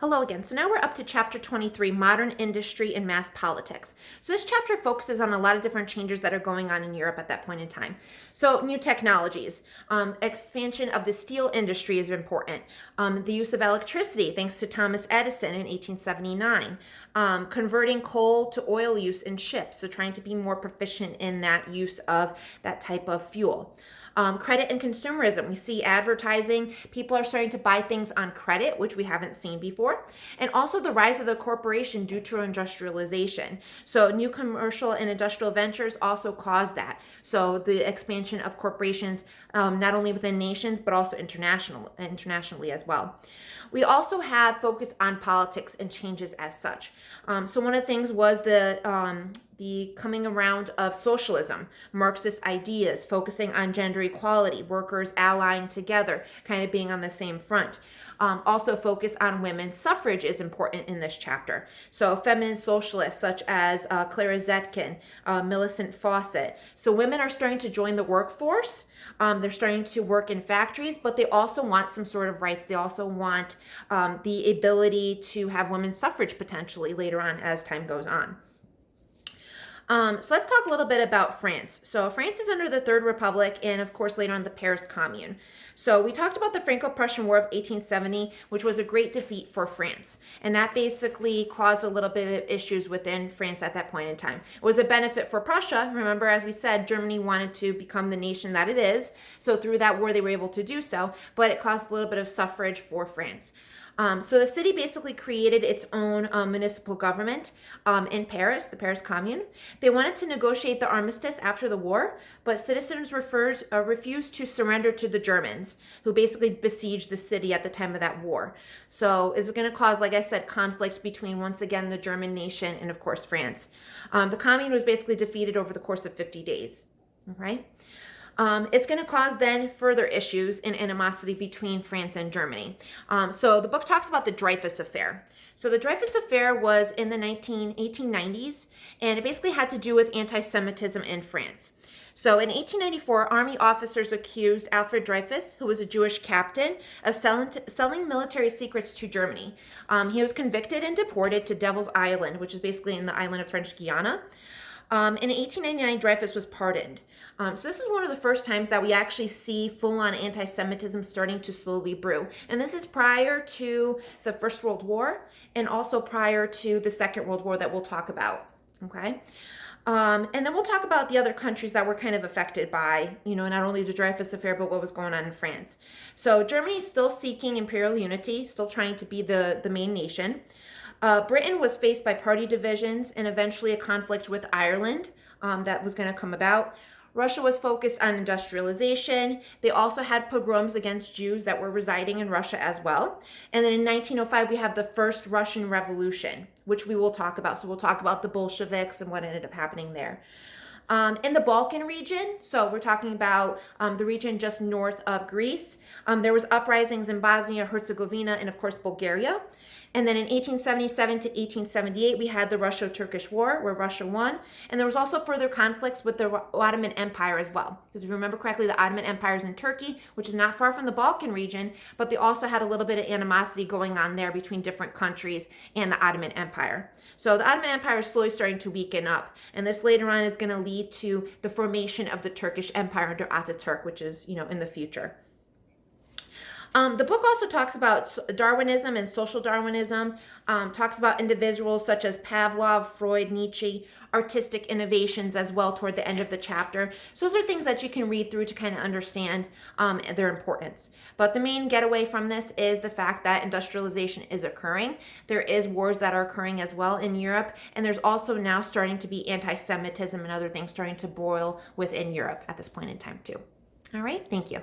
Hello again. So now we're up to chapter 23, Modern Industry and Mass Politics. So this chapter focuses on a lot of different changes that are going on in Europe at that point in time. So new technologies, expansion of the steel industry is important. The use of electricity, thanks to Thomas Edison in 1879. Converting coal to oil use in ships, so trying to be more proficient in that use of that type of fuel. Credit and consumerism. We see advertising. People are starting to buy things on credit, which we haven't seen before. And also the rise of the corporation due to industrialization. So new commercial and industrial ventures also cause that. So the expansion of corporations, not only within nations, but also internationally as well. We also have focus on politics and changes as such. So one of the things was the coming around of socialism, Marxist ideas, focusing on gender equality, workers allying together, kind of being on the same front. Also focus on women's suffrage is important in this chapter. So feminist socialists such as Clara Zetkin, Millicent Fawcett. So women are starting to join the workforce. They're starting to work in factories, but they also want some sort of rights. They also want the ability to have women's suffrage potentially later on as time goes on. So let's talk a little bit about France. So France is under the Third Republic and, of course, later on the Paris Commune. So we talked about the Franco-Prussian War of 1870, which was a great defeat for France. And that basically caused a little bit of issues within France at that point in time. It was a benefit for Prussia. Remember, as we said, Germany wanted to become the nation that it is. So through that war, they were able to do so. But it caused a little bit of suffrage for France. So the city basically created its own municipal government in Paris, the Paris Commune. They wanted to negotiate the armistice after the war, but citizens refused to surrender to the Germans, who basically besieged the city at the time of that war. So it's going to cause, like I said, conflict between, once again, the German nation and, of course, France. The Commune was basically defeated over the course of 50 days. All right. It's going to cause then further issues and animosity between France and Germany. So the book talks about the Dreyfus Affair. So the Dreyfus Affair was in the 1890s, and it basically had to do with anti-Semitism in France. So in 1894, Army officers accused Alfred Dreyfus, who was a Jewish captain, of selling military secrets to Germany. He was convicted and deported to Devil's Island, which is basically in the island of French Guiana. In 1899, Dreyfus was pardoned. So this is one of the first times that we actually see full-on anti-Semitism starting to slowly brew. And this is prior to the First World War and also prior to the Second World War that we'll talk about. Okay? And then we'll talk about the other countries that were kind of affected by, not only the Dreyfus Affair, but what was going on in France. So Germany is still seeking imperial unity, still trying to be the main nation. Britain was faced by party divisions and eventually a conflict with Ireland that was going to come about. Russia was focused on industrialization. They also had pogroms against Jews that were residing in Russia as well. And then in 1905, we have the first Russian Revolution, which we will talk about. So we'll talk about the Bolsheviks and what ended up happening there. In the Balkan region, so we're talking about the region just north of Greece, there was uprisings in Bosnia, Herzegovina, and of course Bulgaria. And then in 1877 to 1878, we had the Russo-Turkish War, where Russia won. And there was also further conflicts with the Ottoman Empire as well. Because if you remember correctly, the Ottoman Empire is in Turkey, which is not far from the Balkan region, but they also had a little bit of animosity going on there between different countries and the Ottoman Empire. So the Ottoman Empire is slowly starting to weaken up. And this later on is going to lead to the formation of the Turkish Empire under Ataturk, which is, in the future. The book also talks about Darwinism and social Darwinism, talks about individuals such as Pavlov, Freud, Nietzsche, artistic innovations as well toward the end of the chapter. So those are things that you can read through to kind of understand their importance. But the main getaway from this is the fact that industrialization is occurring. There is wars that are occurring as well in Europe, and there's also now starting to be anti-Semitism and other things starting to boil within Europe at this point in time too. All right, thank you.